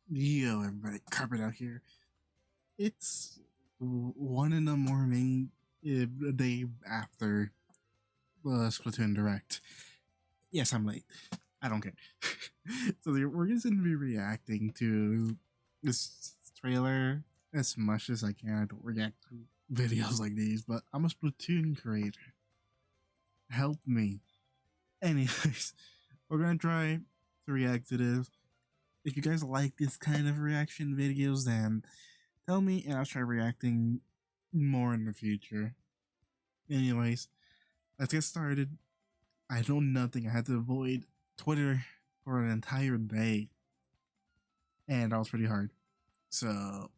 Yo, everybody, carpet out here. It's 1 in the morning, the day after Splatoon Direct. Yes, I'm late. I don't care. So we're just gonna be reacting to this trailer as much as I can. I don't react to videos like these, but I'm a Splatoon creator. Help me. Anyways, we're gonna try to react to this. If you guys like this kind of reaction videos, then tell me and I'll try reacting more in the future. Anyways, let's get started. I know nothing. I had to avoid Twitter for an entire day. And that was pretty hard. So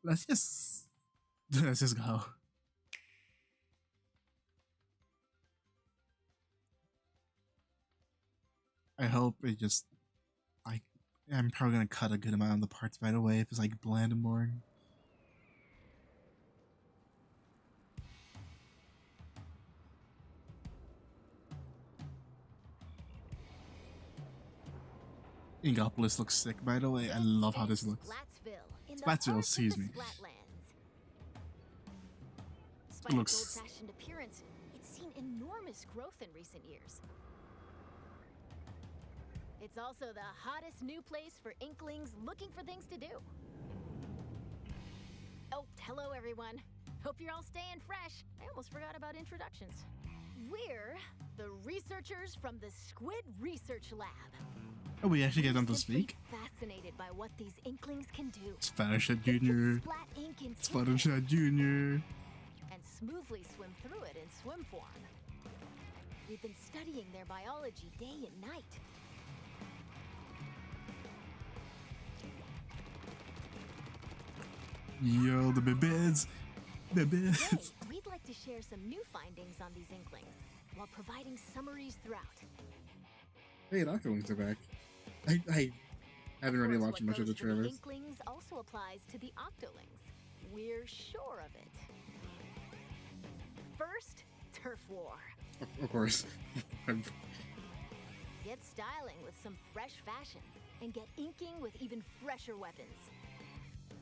let's just go. I hope it just I'm probably gonna cut a good amount of the parts by the way if it's like bland and boring. Ingopolis looks sick, by the way. I love how this looks. Splatsville, excuse me. Despite its old-fashioned appearance, it's seen enormous growth in recent years. It's also the hottest new place for Inklings looking for things to do. Oh, hello everyone. Hope you're all staying fresh. I almost forgot about introductions. We're the researchers from the Squid Research Lab. Oh, we actually get them to speak? Fascinated by what these Inklings can do. Spanish at Junior. Spanish at Junior. And smoothly swim through it in swim form. We've been studying their biology day and night. Yo, the babies. Babies. Today, we'd like to share some new findings on these Inklings while providing summaries throughout. Hey, the Octolings are back. I haven't really watched much of the trailers. Inklings also applies to the Octolings. We're sure of it. First, turf war. Of course. Get styling with some fresh fashion and get inking with even fresher weapons.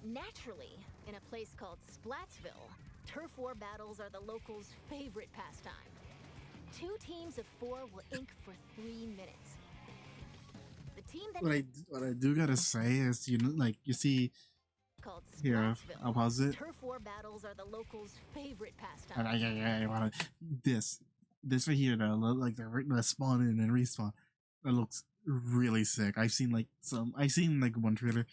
Naturally, in a place called Splatsville, turf war battles are the locals' favorite pastime. 2 teams of 4 will ink for 3 minutes. The team that what I do gotta say is, you know, like you see here, I'll pause it. Turf war battles are the locals' favorite pastime. I wanna this right here though, like the spawn in and respawn. That looks really sick. I've seen like one trailer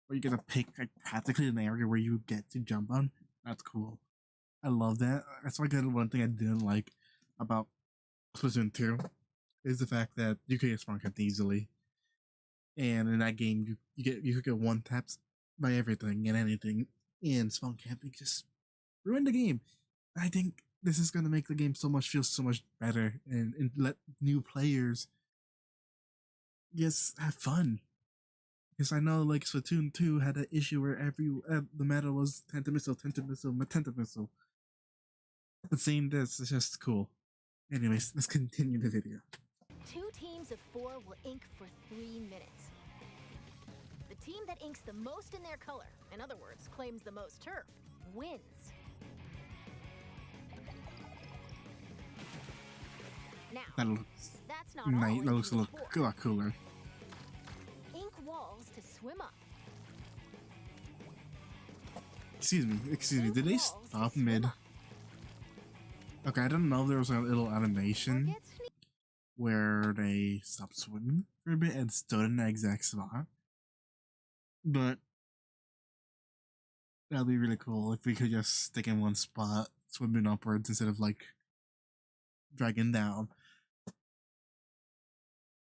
where you get to pick like practically an area where you get to jump on. That's cool. I love that. That's like one thing I didn't like about Splatoon 2 is the fact that you can get spawn camped easily. And in that game you could get one taps by everything and anything, and spawn camping just ruined the game. I think this is gonna make the game feel so much better and let new players just have fun. Because I know, like, Splatoon 2 had an issue where the meta was Tentamissile. But seeing this is just cool. Anyways, let's continue the video. 2 teams of 4 will ink for 3 minutes. The team that inks the most in their color, in other words, claims the most turf, wins. Now, That looks that's not nice. all That looks a lot cooler. Ink walls to swim up. Excuse me, did they stop mid? Okay, I don't know if there was a little animation where they stopped swimming for a bit and stood in the exact spot. But that'd be really cool if we could just stick in one spot, swimming upwards instead of like dragging down.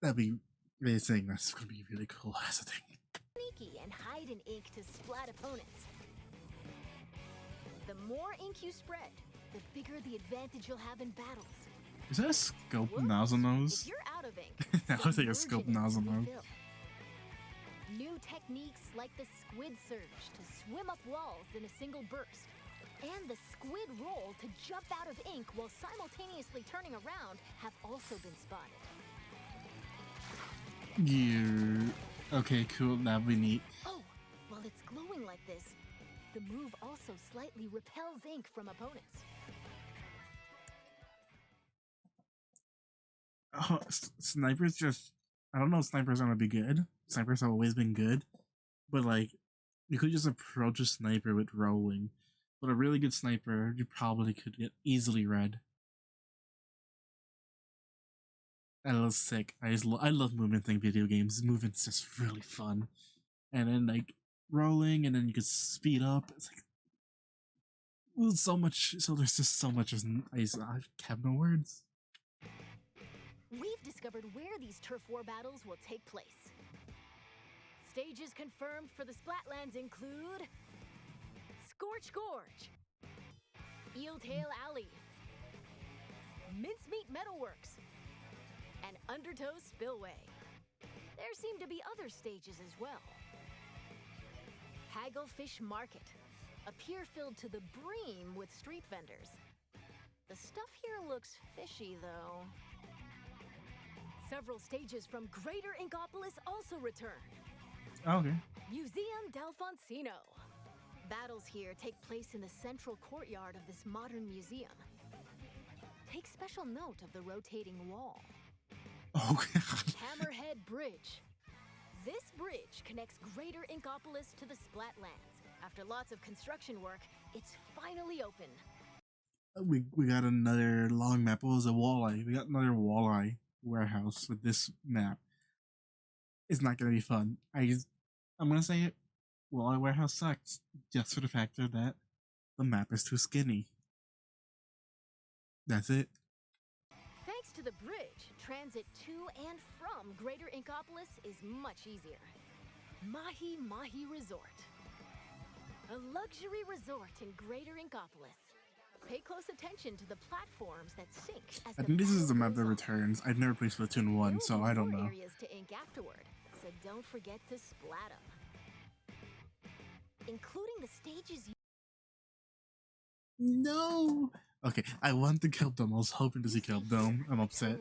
That'd be really saying that's gonna be really cool as a thing. Sneaky and hide in ink to splat opponents. The more ink you spread, the bigger the advantage you'll have in battles. Is that a scope nozzle nose? If you're out of ink, That looks like a scope nozzle nose. New techniques like the squid surge to swim up walls in a single burst, and the squid roll to jump out of ink while simultaneously turning around have also been spotted. Yeah. Okay, cool. That'd be neat. Oh, while it's glowing like this, the move also slightly repels ink from opponents. Oh, snipers just. I don't know if snipers are gonna be good. Snipers have always been good. But, like, you could just approach a sniper with rolling. But a really good sniper, you probably could get easily red. That was sick. I love movement in video games. Movement's just really fun. And then, like, rolling, and then you could speed up. It's like, well, so much. So there's just so much. I have no words. We've discovered where these turf war battles will take place. Stages confirmed for the Splatlands include Scorch Gorge, Eeltail Alley, Mincemeat Metalworks, and Undertow Spillway. There seem to be other stages as well. Hagglefish Market, a pier filled to the brim with street vendors. The stuff here looks fishy, though. Several stages from Greater Inkopolis also return. Okay. Museum Delfoncino. Battles here take place in the central courtyard of this modern museum. Take special note of the rotating wall. Oh, God. Hammerhead Bridge. This bridge connects Greater Inkopolis to the Splatlands. After lots of construction work, it's finally open. We got another long map. What was a walleye? We got another walleye warehouse with this map. It's not gonna be fun. I'm gonna say it. Walleye warehouse sucks just for the factor that the map is too skinny. That's it. Thanks to the bridge, transit to and from Greater Inkopolis is much easier. Mahi Mahi Resort. A luxury resort in Greater Inkopolis. Pay close attention to the platforms that sink. I think this is the map that returns. I've never played Splatoon 1, so I don't know. Areas to ink afterward, so don't forget to splat them. Including the stages. No! Okay, I want the Kelp Dome. I was hoping to see Kelp Dome. I'm upset.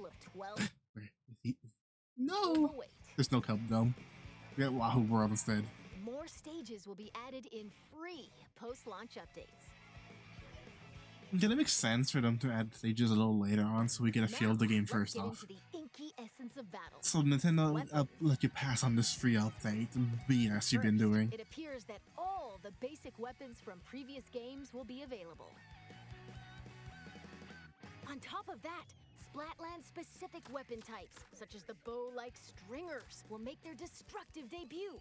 No! There's no Kelp Dome. We got Wahoo World instead. More stages will be added in free post-launch updates. Can it make sense for them to add stages a little later on so we get a feel of the game first off? So Nintendo, I'll let you pass on this free update and BS you've been doing. It appears that all the basic weapons from previous games will be available. On top of that, Splatland-specific weapon types, such as the bow-like stringers, will make their destructive debut.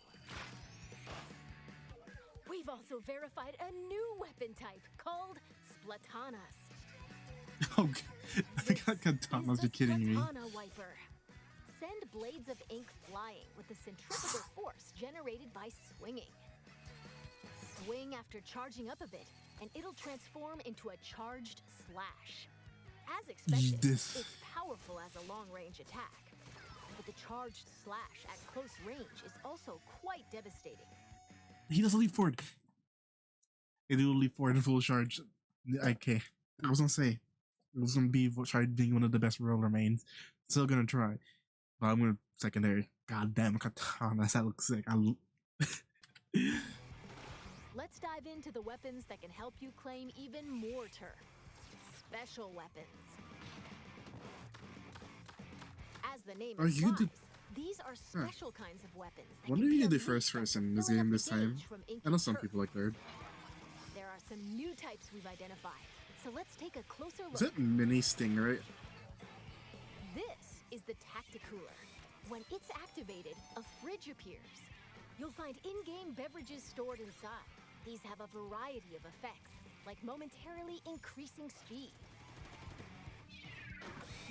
We've also verified a new weapon type called Splatanas. Oh, I got katanas, you're kidding me. Splatana Wiper. Send blades of ink flying with the centrifugal force generated by swinging. Swing after charging up a bit, and it'll transform into a charged slash. As expected, it's powerful as a long-range attack. But the charged slash at close range is also quite devastating. He doesn't leap forward. It will leap forward in full charge. Okay. I was gonna say, it was gonna be try being one of the best roller mains. Still gonna try. But I'm gonna secondary. Goddamn katanas, that looks sick. Let's dive into the weapons that can help you claim even more turf. Special weapons. As the name implies, these are special kinds of weapons. When did you get the first person in this game this time? I know some people like third. There are some new types we've identified, so let's take a closer look. Is it Mini Stingray? This is the Tacticooler. When it's activated, a fridge appears. You'll find in-game beverages stored inside. These have a variety of effects, like momentarily increasing speed.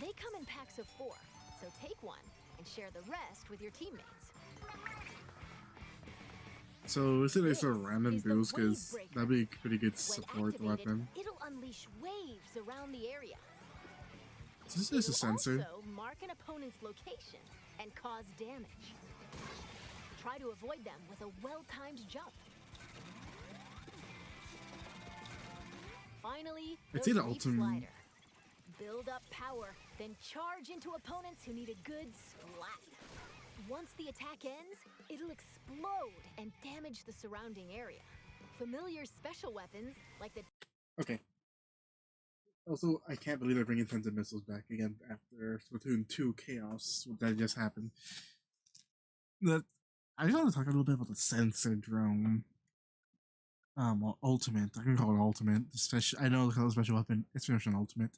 They come in packs of 4, so take one and share the rest with your teammates. So is it a random boost? Because that'd be a pretty good support weapon. It'll unleash waves around the area. Is this a sensor? Also mark an opponent's location and cause damage. Try to avoid them with a well-timed jump. Finally, it's either ultimate. Slider. Build up power, then charge into opponents who need a good splat. Once the attack ends, it'll explode and damage the surrounding area. Familiar special weapons, like the... Okay. Also, I can't believe they're bringing tons of missiles back again after Splatoon 2 Chaos that just happened. I just want to talk a little bit about the sensor drone. Ultimate. I can call it ultimate. Special. I know it's called a special weapon. It's finished an ultimate.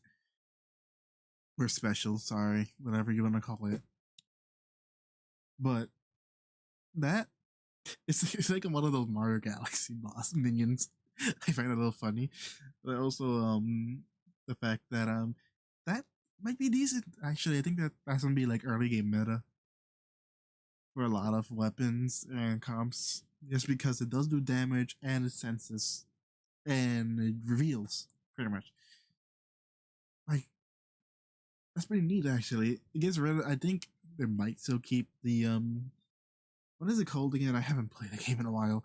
Or special. Sorry, whatever you want to call it. But that it's like one of those Mario Galaxy boss minions. I find it a little funny, but also the fact that that might be decent. Actually, I think that's gonna be like early game meta for a lot of weapons and comps, just because it does do damage and it senses and it reveals pretty much. Like that's pretty neat actually. It gets rid of, I think they might still keep the what is it called again? I haven't played the game in a while.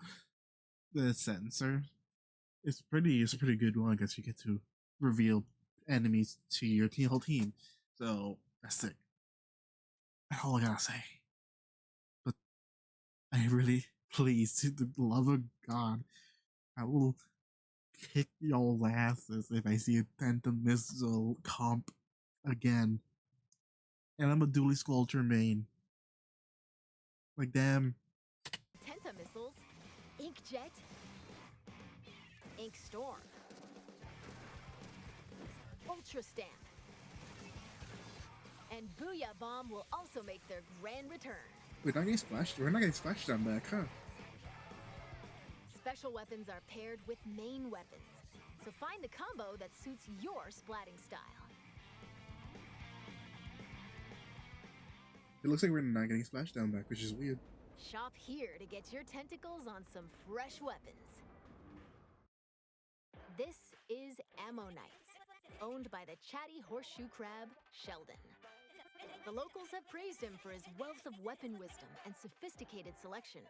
The sensor. It's a pretty good one. I guess you get to reveal enemies to your whole team. So that's it. That's all I gotta say. But I really, please, to the love of God, I will kick y'all asses if I see a Phantom Missile comp again. And I'm a dually sculpture main. Like, damn. Tenta missiles, Inkjet, Ink Storm, Ultra Stamp, and Booyah Bomb will also make their grand return. We're not getting splashed. We're not getting splashed on back, huh? Special weapons are paired with main weapons, so find the combo that suits your splatting style. It looks like we're not getting splashed down back, which is weird. Shop here to get your tentacles on some fresh weapons. This is Ammo Knights, owned by the chatty horseshoe crab, Sheldon. The locals have praised him for his wealth of weapon wisdom and sophisticated selection.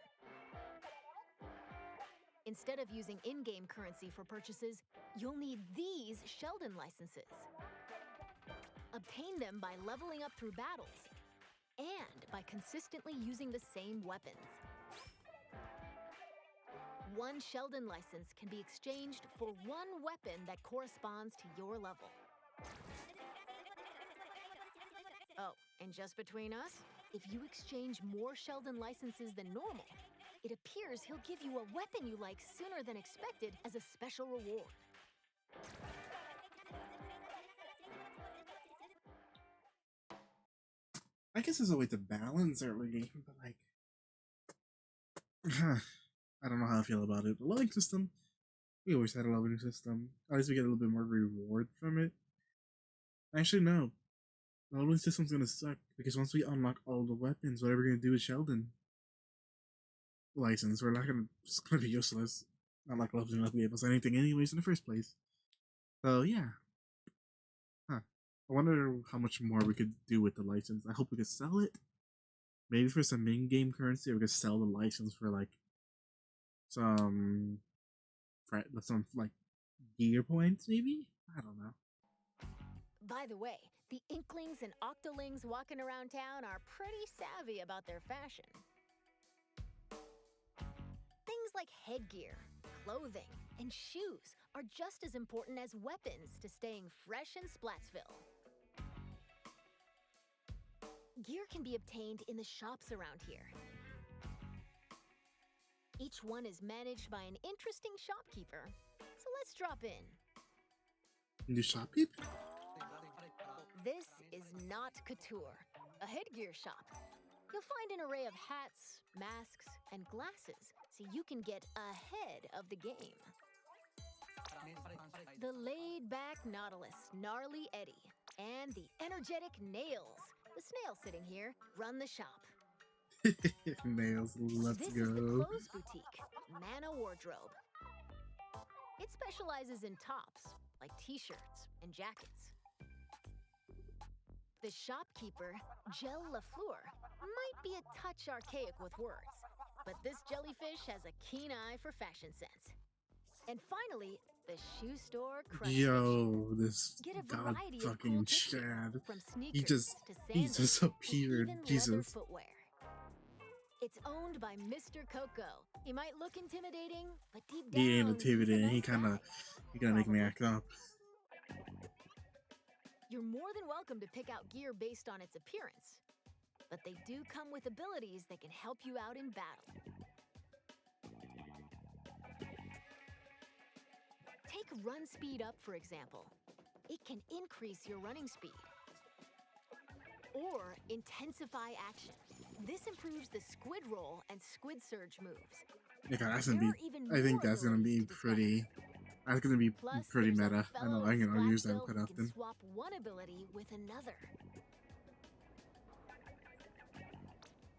Instead of using in-game currency for purchases, you'll need these Sheldon licenses. Obtain them by leveling up through battles and by consistently using the same weapons. One Sheldon license can be exchanged for one weapon that corresponds to your level. Oh, and just between us, if you exchange more Sheldon licenses than normal, it appears he'll give you a weapon you like sooner than expected as a special reward. I guess there's a way to balance early game, but like, I don't know how I feel about it. The leveling system, we always had a leveling system. At least we get a little bit more reward from it. Actually, no. The leveling system's gonna suck because once we unlock all the weapons, whatever we're gonna do with Sheldon license, we're not gonna. It's gonna be useless. Not like leveling up gave us anything, anyways, in the first place. So yeah. I wonder how much more we could do with the license. I hope we could sell it. Maybe for some in-game currency, we could sell the license for like some like gear points, maybe? I don't know. By the way, the Inklings and Octolings walking around town are pretty savvy about their fashion. Things like headgear, clothing, and shoes are just as important as weapons to staying fresh in Splatsville. Gear can be obtained in the shops around here. Each one is managed by an interesting shopkeeper, so let's drop in. New shopkeeper? This is not Couture, a headgear shop. You'll find an array of hats, masks, and glasses, so you can get ahead of the game. The laid-back Nautilus, Gnarly Eddie, and the energetic Nails, the snail sitting here, run the shop. Nails, let's This go. is the clothes boutique, Mana Wardrobe. It specializes in tops, like t-shirts and jackets. The shopkeeper, Gel Lafleur, might be a touch archaic with words, but this jellyfish has a keen eye for fashion sense. And finally, the shoe store Crush Yo, Fish. this Get a god variety of fucking cool pictures, Chad. from He sneakers just to sandals he just to appeared. even leather Jesus. footwear. It's owned by Mr. Coco. He might look intimidating, but deep down, He ain't intimidating. he's He a kind nice of guy. he gonna make me act up. You're more than welcome to pick out gear based on its appearance, but they do come with abilities that can help you out in battle. Take run speed up, for example. It can increase your running speed. Or intensify action. This improves the squid roll and squid surge moves. Yeah, that's There gonna are even be. I think more that's gonna abilities be to discover. pretty. That's gonna be Plus, pretty there's a meta. I know fellow I'm in gonna use them Splatsville quite who can often. swap one ability with another.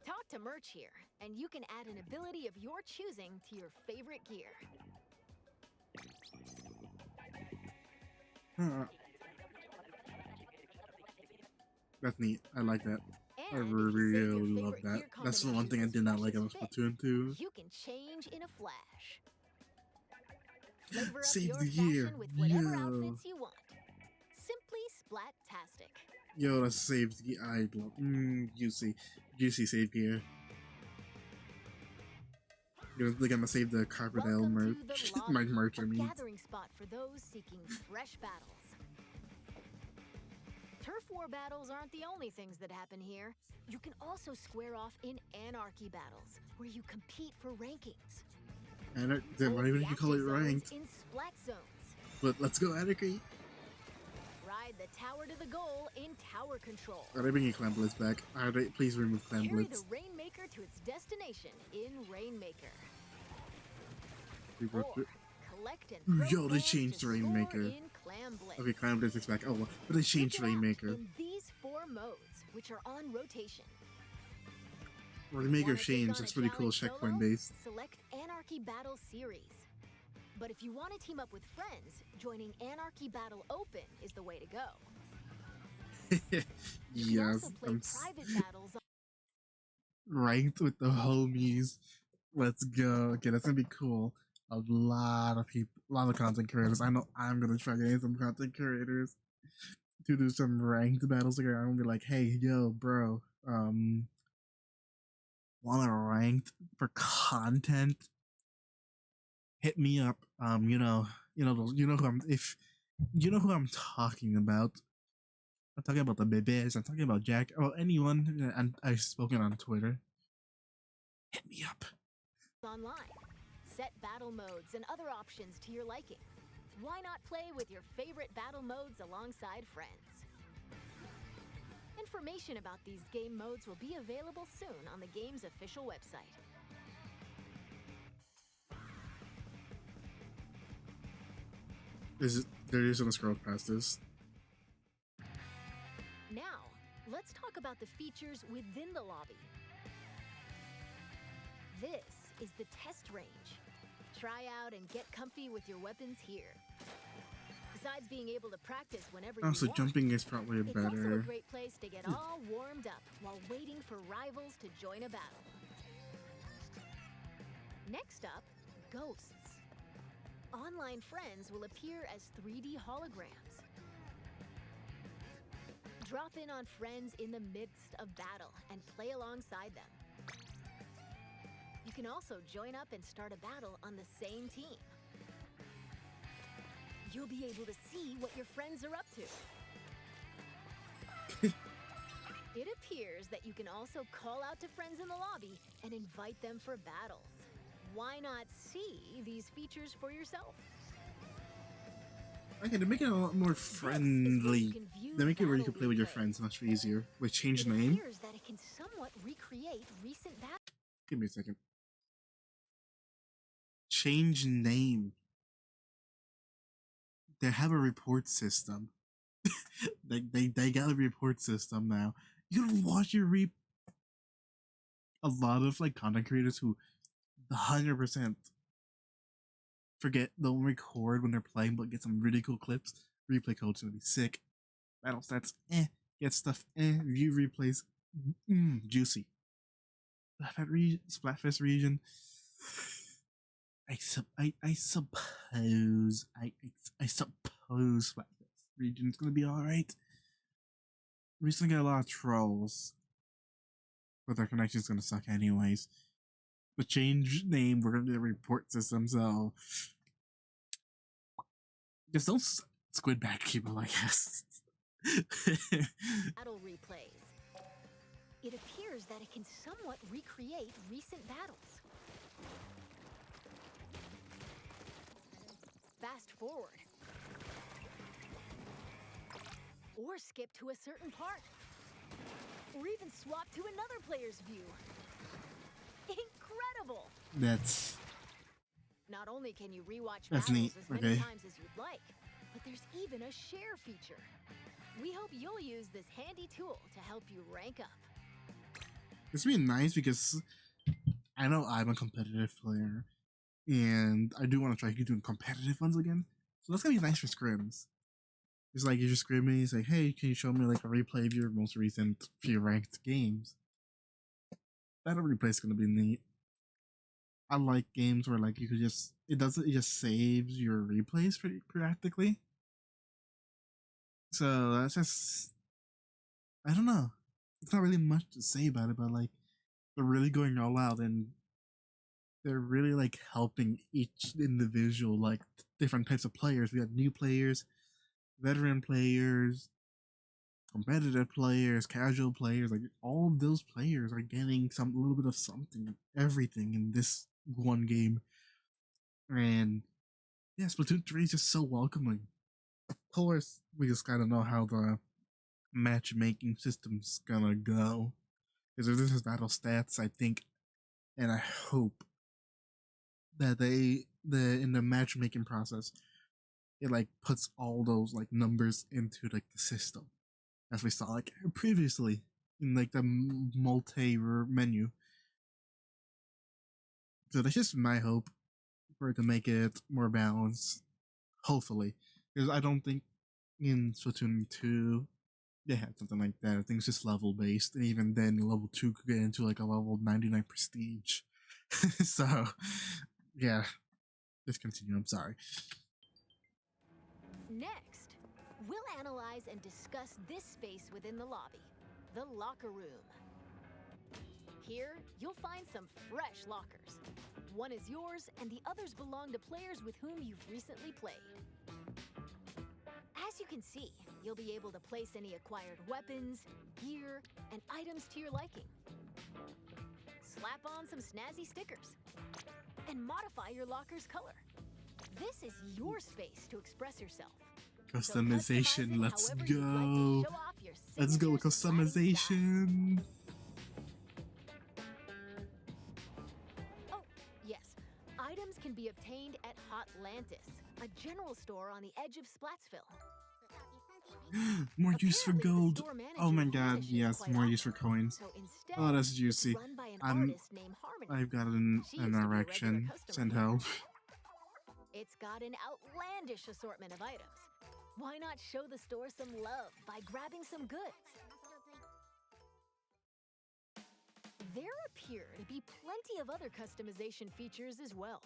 Talk to Merch here, and you can add an ability of your choosing to your favorite gear. That's neat. I like that. I And if you save your really love favorite that. gear That's the one thing I combinations did as not fresh like as about fit, Splatoon 2. you can change in a flash. Flavor up Save your the gear. fashion with whatever Yo. outfits you want. Simply Splattastic. Yo, that's saved gear. I love. Juicy save gear. They're gonna save the Carpadale Welcome merch. to the My lobby, merch, I a mean. gathering spot for those seeking fresh battles. Turf war battles aren't the only things that happen here. You can also square off in anarchy battles, where you compete for rankings. And then why would you call it ranked? In splat zones. But let's go anarchy. Ride the tower to the goal in tower control. Are they bringing Clam Blitz back? Please remove Clam Carry Blitz. the Rainmaker to its destination in Rainmaker. Or, Or collect and throw yo, they clams changed to Rainmaker. score in Clam Blitz. Okay, Clam Blitz is back. Oh, well, but they changed Pick it up Rainmaker. in these 4 modes, which are on rotation. Rainmaker Wanna take changed. on That's a pretty cool. challenge Checkpoint solo? based. Select Anarchy Battle Series. But if you want to team up with friends, joining Anarchy Battle Open is the way to go. You can Yes, also play I'm private battles on ranked with the homies. Let's go. Okay, that's gonna be cool. A lot of people, a lot of content creators. I know I'm gonna try getting some content creators to do some ranked battles together. I'm gonna be like, hey, yo, bro, want to ranked for content? Hit me up. You know who I'm talking about. I'm talking about the bebes. I'm talking about Jack. Or anyone. And I've spoken on Twitter. Hit me up. online. Set battle modes and other options to your liking. Why not play with your favorite battle modes alongside friends? Information about these game modes will be available soon on the game's official website. They're just gonna scroll past this. Now, let's talk about the features within the lobby. This is the test range. Try out and get comfy with your weapons here. Besides being able to practice whenever you Also, want, jumping is probably it's also a better. great place to get all warmed up while waiting for rivals to join a battle. Next up, ghosts. Online friends will appear as 3D holograms. Drop in on friends in the midst of battle and play alongside them. You can also join up and start a battle on the same team. You'll be able to see what your friends are up to. It appears that you can also call out to friends in the lobby and invite them for battles. Why not see these features for yourself? Okay, to make it a lot more friendly, they make it where you can play with your friends much easier. Like, change name. It appears that it can somewhat recreate recent battles. Give me a second. Change name. They have a report system. they got a report system now. You can watch your a lot of like content creators who 100% forget, don't record when they're playing, but get some really cool clips. Replay code's gonna be sick. Battle stats, get stuff, view replays, juicy. Splatfest region. I suppose Splatfest region's gonna be alright. Recently got a lot of trolls. but their connection's gonna suck anyways. But change name, we're gonna get a report system, so just don't squid back people, I guess. Battle replays. It appears that it can somewhat recreate recent battles. Fast forward. Or skip to a certain part. Or even swap to another player's view. Incredible! That's Not only can you rewatch That's battles neat, as many okay. times as you'd like, but there's even a share feature. We hope you'll use this handy tool to help you rank up. It's really nice because I know I'm a competitive player, and I do want to try doing competitive ones again. So that's gonna be nice for scrims. It's like you just scrim me, say, "Hey, can you show me like a replay of your most recent few ranked games?" That replay is gonna be neat. I like games where like you could just it just saves your replays pretty practically. So that's just I don't know. It's not really much to say about it, but like they're really going all out and they're really like helping each individual like different types of players. We got new players, veteran players, competitive players, casual players, like all of those players are getting some little bit of something, everything in this one game. And yeah, Splatoon 3 is just so welcoming. Of course, we just gotta know how the matchmaking system's gonna go. Because if this is battle stats, I think and I hope that in the matchmaking process it like puts all those like numbers into like the system as we saw like previously in like the multi menu. So that's just my hope for it to make it more balanced. Hopefully, because I don't think in Splatoon 2 they had something like that. I think it's just level based, and even then, level 2 could get into like a level 99 prestige. So, yeah, just continue. I'm sorry. Next, we'll analyze and discuss this space within the lobby, the locker room. Here, you'll find some fresh lockers. One is yours, and the others belong to players with whom you've recently played. As you can see, you'll be able to place any acquired weapons, gear, and items to your liking. Slap on some snazzy stickers, and modify your locker's color. This is your space to express yourself. Customization, let's however you'd like go. to show off your Let's go with signature Splatty style. customization. Oh, yes. Items can be obtained at Hotlantis, a general store on the edge of Splatsville. More use for Apparently, the gold. store manager Oh my god, vanishes yes, quite more often, use for coins. so instead, Oh, that's it's juicy. run by an I'm- artist named Harmony. I've got She used an to be a regular erection. customer Send here. help. It's got an outlandish assortment of items. Why not show the store some love by grabbing some goods? There appear to be plenty of other customization features as well.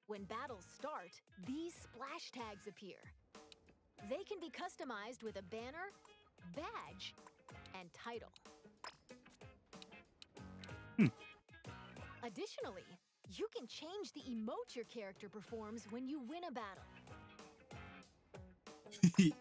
When battles start, these splash tags appear. They can be customized with a banner, badge, and title. Additionally, you can change the emote your character performs when you win a battle.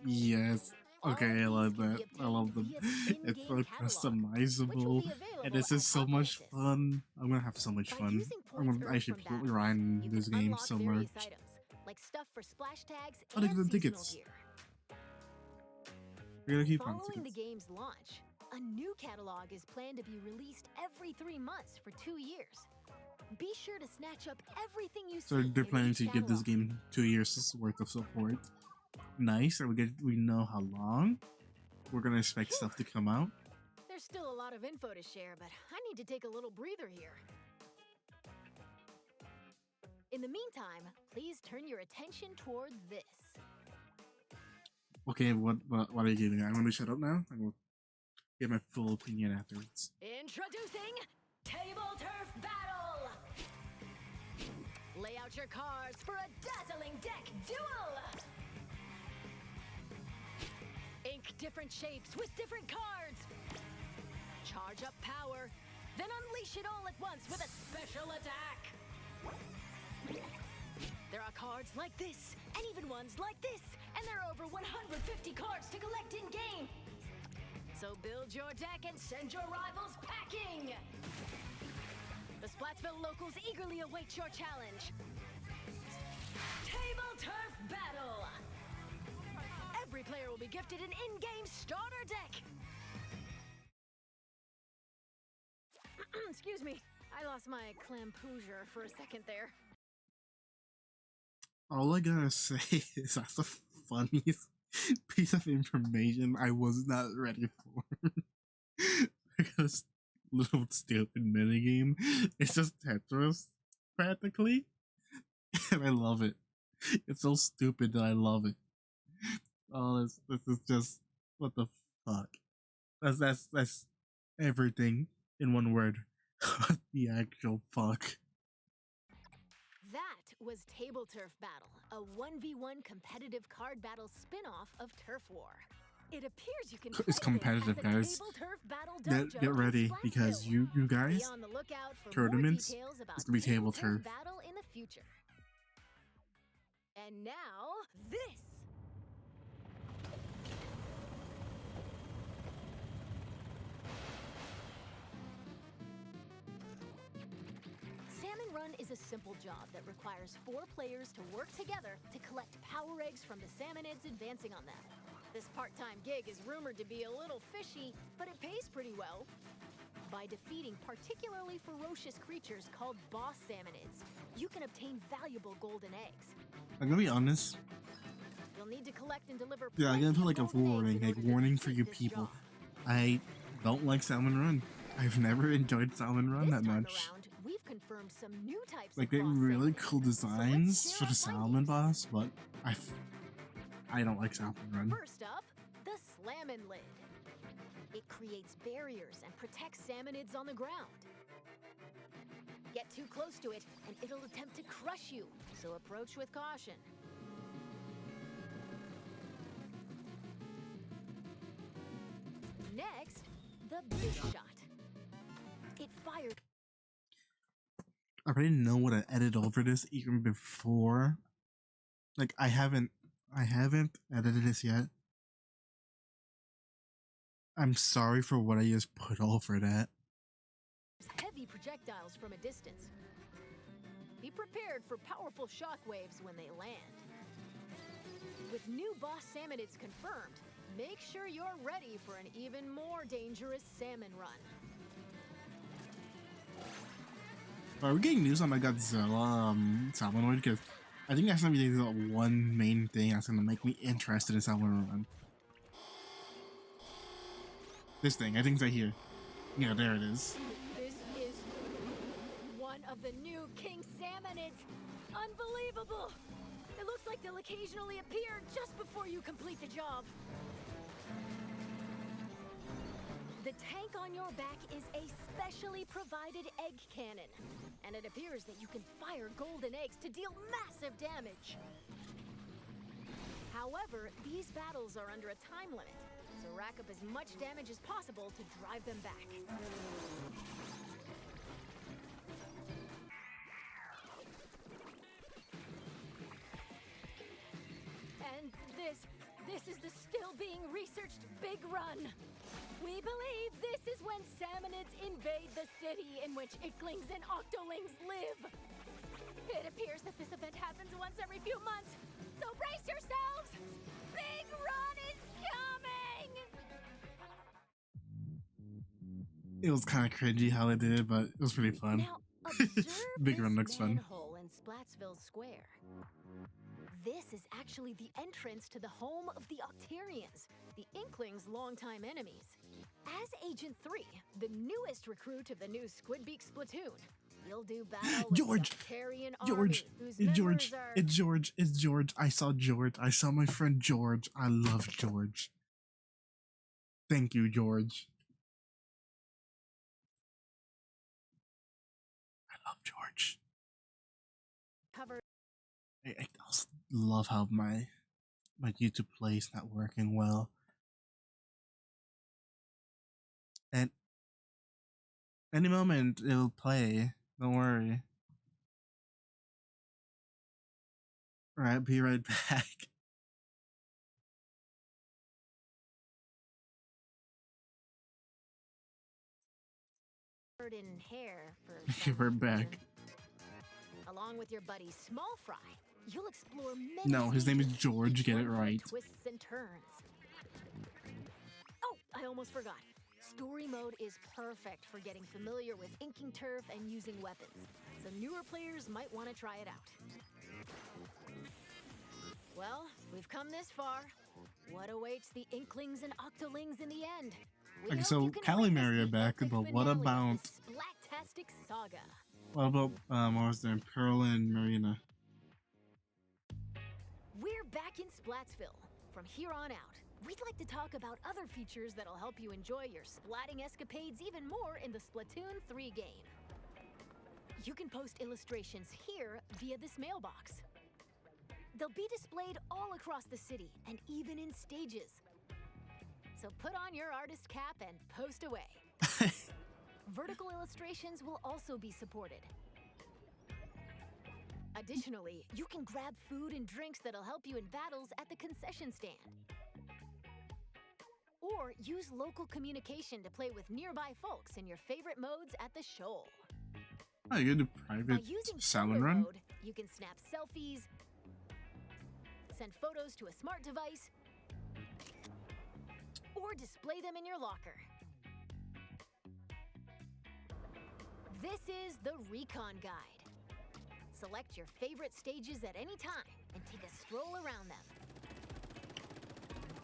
Yes. Okay, I All love these can that. be I love obtained them. via the It's so in-game catalog, which will customizable. be And available this is at so much Hotlantis. fun. I'm gonna have so much By fun. using I'm points gonna earned actually from battles, grind you this can game unlock so various much. items, like stuff for splash tags Oh, look and at the seasonal tickets. gear. We're gonna keep on Following the tickets. game's launch, a new catalog is planned to be released every 3 months for 2 years. Be sure to snatch up everything you see. So they're in planning each to give this catalog. game 2 years worth of support. Nice. Are we know how long? We're gonna expect Phew. stuff to come out. There's still a lot of info to share, but I need to take a little breather here. In the meantime, please turn your attention toward this. Okay, what are you giving? I'm gonna shut up now. I'm gonna get my full opinion afterwards. Introducing Table Turf Battle! Lay out your cards for a dazzling deck duel! Ink different shapes with different cards! charge up power, then unleash it all at once with a special attack. There are cards like this, and even ones like this, and there are over 150 cards to collect in-game. So build your deck and send your rivals packing! The Splatsville locals eagerly await your challenge. Table Turf Battle! Every player will be gifted an in-game starter deck! Excuse me, I lost my clampoosier for a second there. All I gotta say is that's the funniest piece of information I was not ready for. Because little stupid minigame. It's just Tetris, practically. And I love it. It's so stupid that I love it. Oh, this is just what the fuck. That's everything in one word. What the actual fuck? That was Table Turf Battle, a 1v1 competitive card battle spin-off of Turf War. It appears you can play It's competitive, this at the guys. Table Turf Battle Dojo Get ready, in because Splatfest. you guys, Be on the lookout for tournaments, more details about it's gonna be Table Turf. Battle in the future. And now, this! Salmon Run is a simple job that requires 4 players to work together to collect power eggs from the salmonids advancing on them. This part-time gig is rumored to be a little fishy, but it pays pretty well. By defeating particularly ferocious creatures called boss salmonids, you can obtain valuable golden eggs. I'm gonna be honest. You'll need to collect and deliver. Yeah, I'm gonna put like a plenty of golden warning, eggs in like order to warning for complete you this people. job. I don't like Salmon Run. I've never enjoyed Salmon Run This that time much. around, we've confirmed some new types Like of they have boss really salmonids. cool So let's designs share for our the salmon findings. boss, but I don't like Salmon Run. First up, the Slammin' Lid. It creates barriers and protects salmonids on the ground. Get too close to it, and it'll attempt to crush you, so approach with caution. Next, the Big Shot. It fires. I already know what I edit over this even before. Like I haven't edited this yet. I'm sorry for what I just put over that. Heavy projectiles from a distance. Be prepared for powerful shockwaves when they land. With new boss salmonids confirmed, make sure you're ready for an even more dangerous salmon run. Are we getting news on my Godzilla Salmonoid? Because I think that's gonna be the one main thing that's gonna make me interested in Salmon Run. This thing, I think it's right here. Yeah, there it is. This is one of the new king salmonids. Unbelievable! It looks like they'll occasionally appear just before you complete the job. The tank on your back is a specially provided egg cannon, and it appears that you can fire golden eggs to deal massive damage. However, these battles are under a time limit, so rack up as much damage as possible to drive them back. And this is the still being researched Big Run. We believe this is when salmonids invade the city in which Icklings and Octolings live. It appears that this event happens once every few months, so brace yourselves! Big Run is coming! It was kind of cringy how they did it, but it was pretty fun. Now, observe Big this Run looks fun. manhole in Splatsville Square. This is actually the entrance to the home of the Octarians, the Inklings' longtime enemies. As Agent 3, the newest recruit of the new Squidbeak Splatoon, you'll do battle with George! the Octarian George! army, whose It's George! members are... It's George! It's George! I saw George! I saw my friend George! I love George! Thank you, George! I love George. covered. I also love how my YouTube Play is not working well. And Any moment it'll play. Don't worry. Alright, be right back. In hair for We're back. along with your buddy Small Fry, you'll explore many No, his name is stages, George, each get one it full of right. Twists and turns. Oh, I almost forgot. Story mode is perfect for getting familiar with inking turf and using weapons, so newer players might want to try it out. Well, we've come this far. What awaits the Inklings and Octolings in the end? We Okay, hope so you can Callie witness Mary are the back, epic but what finale of about the Splattastic saga? what about what was their Pearl and Marina? We're back in Splatsville. From here on out, we'd like to talk about other features that'll help you enjoy your splatting escapades even more in the Splatoon 3 game. You can post illustrations here via this mailbox. They'll be displayed all across the city and even in stages. So put on your artist cap and post away. Vertical illustrations will also be supported. Additionally, you can grab food and drinks that'll help you in battles at the concession stand. Or use local communication to play with nearby folks in your favorite modes at the shoal. Oh, you do By private using Salmon photo Run? mode, you can snap selfies, send photos to a smart device, or display them in your locker. This is the Recon Guide. Select your favorite stages at any time and take a stroll around them.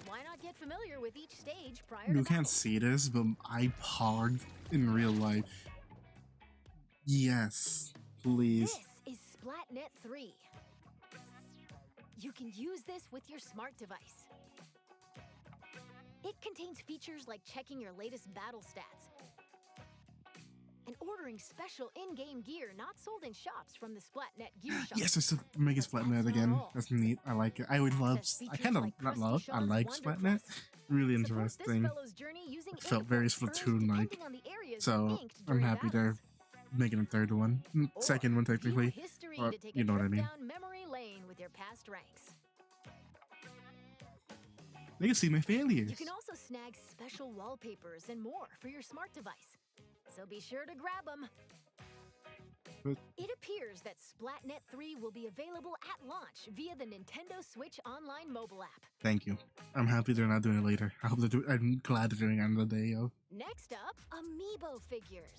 Why not get familiar with each stage prior to You can't battle? see this, but I pogged in real life. Yes, please. This is Splatnet 3. You can use this with your smart device. It contains features like checking your latest battle stats and ordering special in-game gear not sold in shops from the Splatnet gear shop. Yes, it's making But Splatnet that's not again. all. That's neat. I like it. I would love. Access I features kind of like not Krusty love. I Sean's like Wonder Splatnet. Press. Really Support this interesting. fellow's journey using It felt very ink posters Splatoon-like. depending on the areas So you inked I'm during happy they're battles. making a third one, Or second one view technically. history But to take you a know what I trip mean. down memory lane with your past ranks. They can see my failures. You can also snag special wallpapers and more for your smart device. So be sure to grab them. But- It appears that Splatnet 3 will be available at launch via the Nintendo Switch Online mobile app. Thank you. I'm happy they're not doing it later. I hope I'm glad they're doing it on the day of. Next up, Amiibo figures.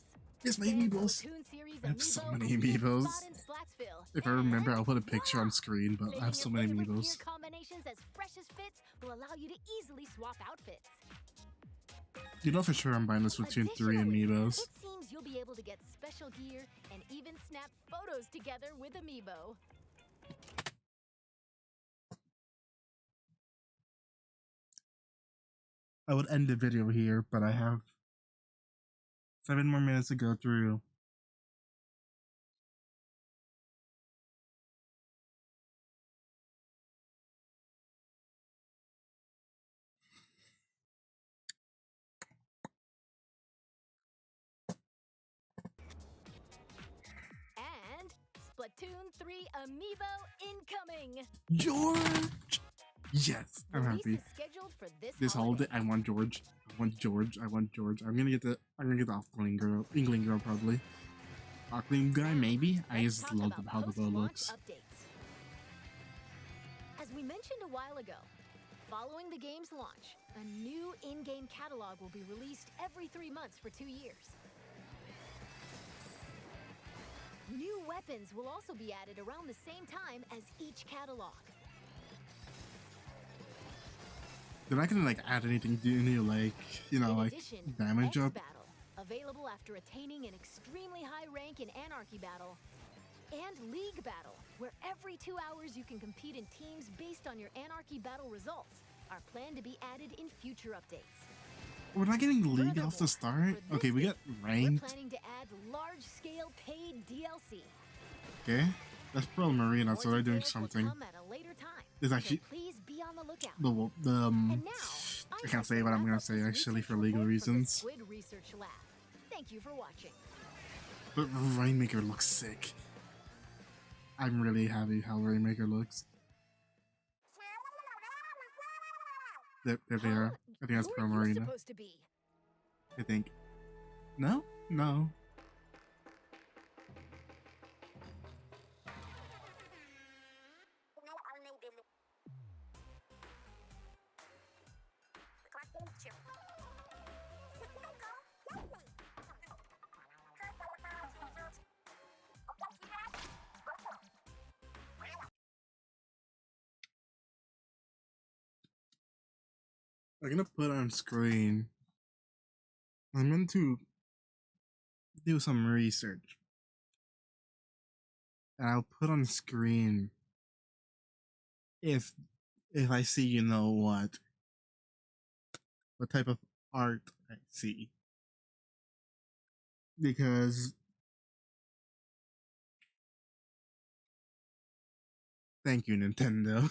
Yes, my Stand amiibos. Splatoon series I have so Amiibo many is the amiibos. spot in Splatsville. If I remember, And I'll put a picture on voila! screen, but I have so Saving many your favorite amiibos. gear combinations as fresh as fits will allow you to easily swap outfits. You know for sure I'm buying the Splatoon 3 Additionally, amiibos. it seems you'll be able to get special gear and even snap photos together with Amiibo. I would end the video here, but I have 7 more minutes to go through. And Splatoon 3 Amiibo incoming! George! Yes, I'm Release happy. is scheduled for This holiday. holiday, I want George. I want George. I want George. I'm gonna get the Inkling girl probably. Inkling guy maybe. I Let's just talk love about how the bow post-launch looks. updates. As we mentioned a while ago, following the game's launch, a new in-game catalog will be released every 3 months for 2 years. New weapons will also be added around the same time as each catalog. They're not gonna like add anything new, like In like addition, damage up. X-Battle, available after attaining an extremely high rank in Anarchy Battle, and League Battle, where every 2 hours you can compete in teams based on your Anarchy Battle results, are planned to be added in future updates. We're not getting league off the Furthermore, start. for this Okay, we week, got We're ranked. planning to add large-scale paid DLC. Okay, that's Pearl Marina, More so they're doing details will something. come at a later time, There's so actually please be on the lookout. the And now, I can't say what I'm gonna say actually for legal reasons. Squid Research Lab. Thank you for watching. But Rainmaker looks sick. I'm really happy how Rainmaker looks. There they are. I think that's Who Pro are you Marina. supposed to be? I think. No? No. I'm gonna put on screen. I'm going to do some research. And I'll put on screen if I see what type of art I see. Because thank you, Nintendo.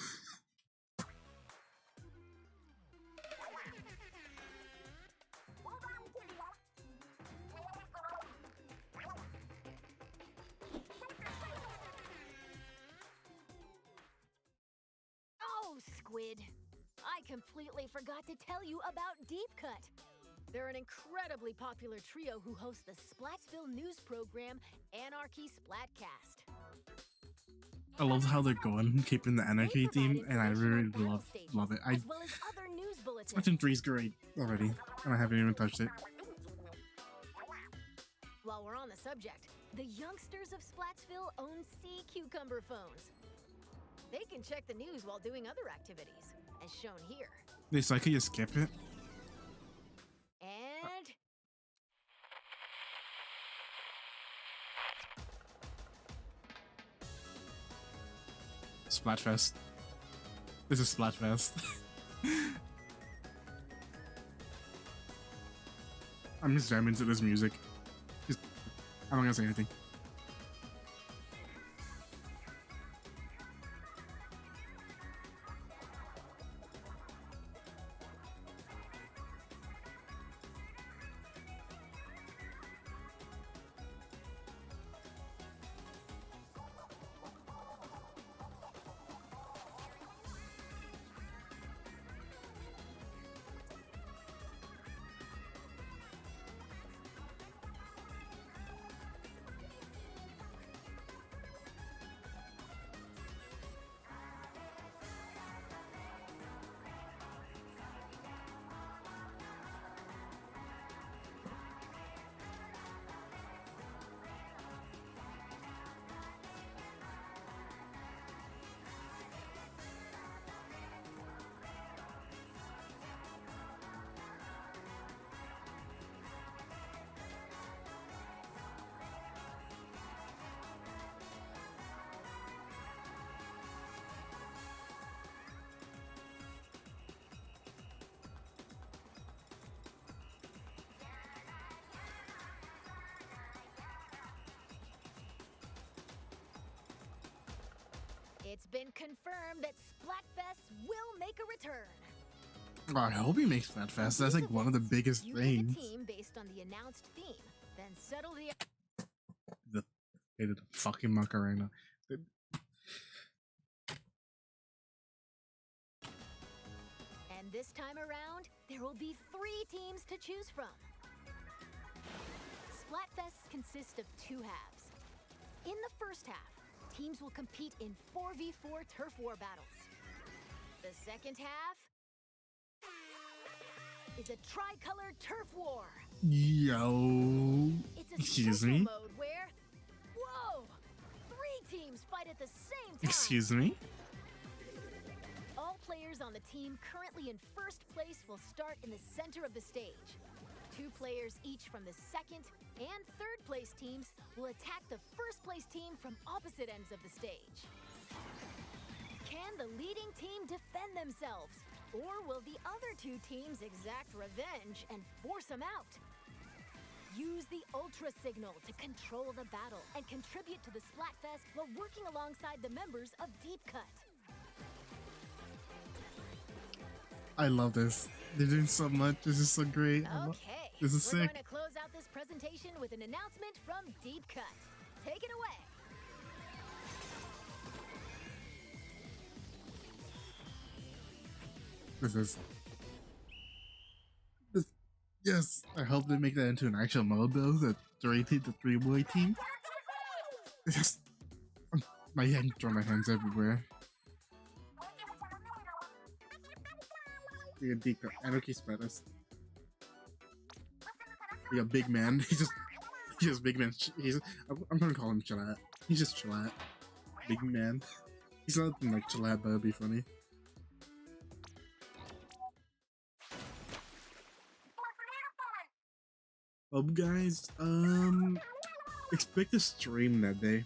Oh, Squid. I completely forgot to tell you about Deep Cut. They're an incredibly popular trio who host the Splatsville news program, Anarchy Splatcast. I love how they're going, keeping the Anarchy theme, and I really love it. As well as other news bulletins. Splatoon 3 is great already, and I haven't even touched it. While we're on the subject, the youngsters of Splatsville own sea cucumber phones. They can check the news while doing other activities, as shown here. Wait, so I could just skip it? And... Splatfest. This is Splatfest. I'm just jamming to this music. I'm not gonna say anything. It's been confirmed that Splatfest will make a return. Oh, I hope he makes Splatfest. That's like one of the biggest you things. Pick a team based on the announced theme, then settle the They did a fucking Macarena. And this time around, there will be 3 teams to choose from. Splatfest consists of 2 halves. In the first half, teams will compete in 4v4 turf war battles. The second half is a tricolored turf war. Yo. It's a Excuse special me? mode where, whoa, 3 teams fight at the same time. Excuse me? All players on the team currently in first place will start in the center of the stage. 2 players each from the second and third place teams will attack the first place team from opposite ends of the stage. Can the leading team defend themselves? Or will the other 2 teams exact revenge and force them out? Use the Ultra Signal to control the battle and contribute to the Splatfest while working alongside the members of Deep Cut. I love this. They're doing so much. This is so great. Okay, This is We're sick. going to close out this presentation with an announcement from Deep Cut. Take it away. This, yes, I hope they make that into an actual mode though. The three-boy team. It's just my hand, throw my hands everywhere. We got Deep Cut, Anarchy Splatfest. We got Big Man. He's just Big Man. I'm gonna call him Chalat. He's just Chalat. Big Man. He's not like Chalat, but it'd be funny. Guys, expect a stream that day.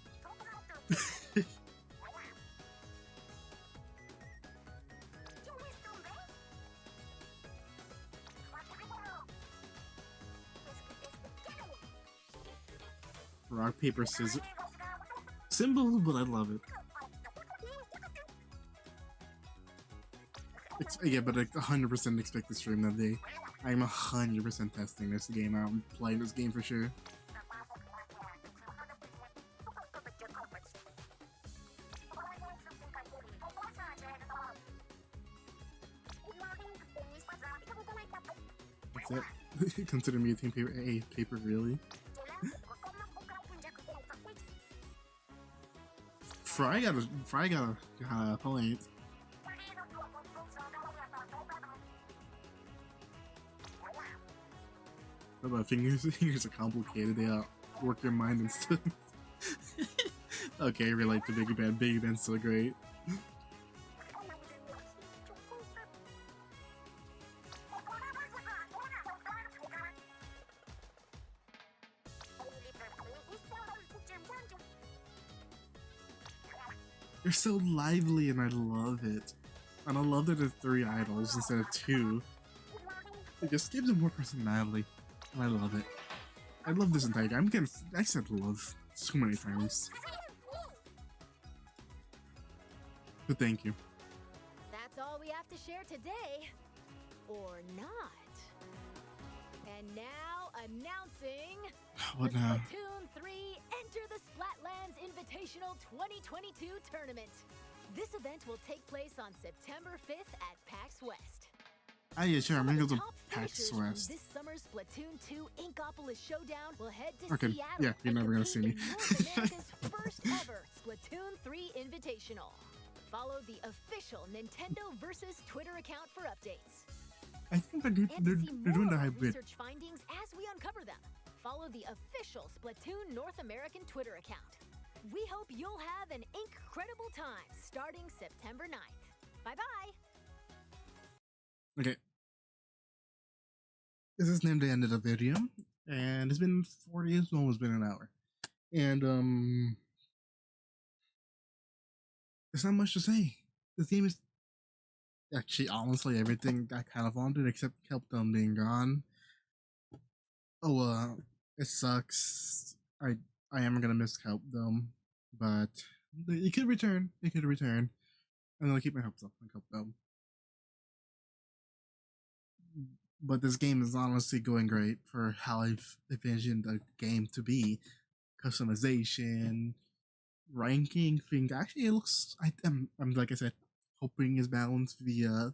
Rock, paper, scissors. Simple, but I love it. Yeah, but I 100% expect the stream that day. I'm 100% testing this game out. I'm playing this game for sure. That's it. Consider me a team paper. Hey, paper, really? Fry got a point. But fingers are complicated. They work your mind and stuff. Okay, relate to Big Ben. Big Ben's so great. They're so lively and I love it. And I love that there's 3 idols instead of 2. It just gives them more personality. And I love it. I love this entire game. I said love so many times. But thank you. That's all we have to share today. Or not. And now, announcing... What now? Splatoon 3 Enter the Splatlands Invitational 2022 Tournament. This event will take place on September 5th at PAX West. Ah, yeah, sure. I'm gonna go to Top PAX finishers from West. This summer's Splatoon 2 Inkopolis Showdown will head to Okay, Seattle. yeah, you're and never gonna see me. compete in North America's first ever Splatoon 3 Invitational. Follow the official Nintendo versus Twitter account for updates. I think And they're to see doing the more hybrid. research findings as we uncover them. Follow the official Splatoon North American Twitter account. We hope you'll have an incredible time starting September 9th. Bye-bye! Okay. This is named the end of the video, and it's been 40, it's almost been an hour. And there's not much to say. This game is actually honestly everything I kind of wanted except help them being gone. Oh, it sucks. I am gonna miss Kelp though, but it could return. It could return. I'm gonna keep my hopes up on Kelp though. But this game is honestly going great for how I've envisioned the game to be. Customization, ranking thing. Actually, it looks. I'm like I said, hoping is balanced via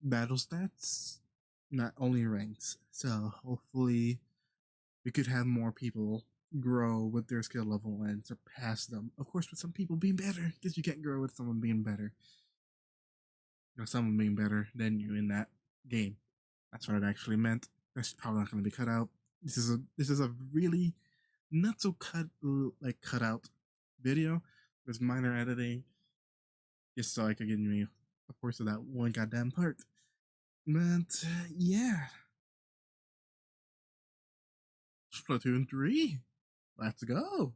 battle stats, not only ranks. So hopefully, we could have more people grow with their skill level and surpass them. Of course, with some people being better, because you can't grow with someone being better. You know, someone being better than you in that game. That's what it actually meant. That's probably not going to be cut out. This is a really not so cut out video. There's minor editing, just so I could get me, of course, of that one goddamn part. But yeah, Splatoon 3, let's go.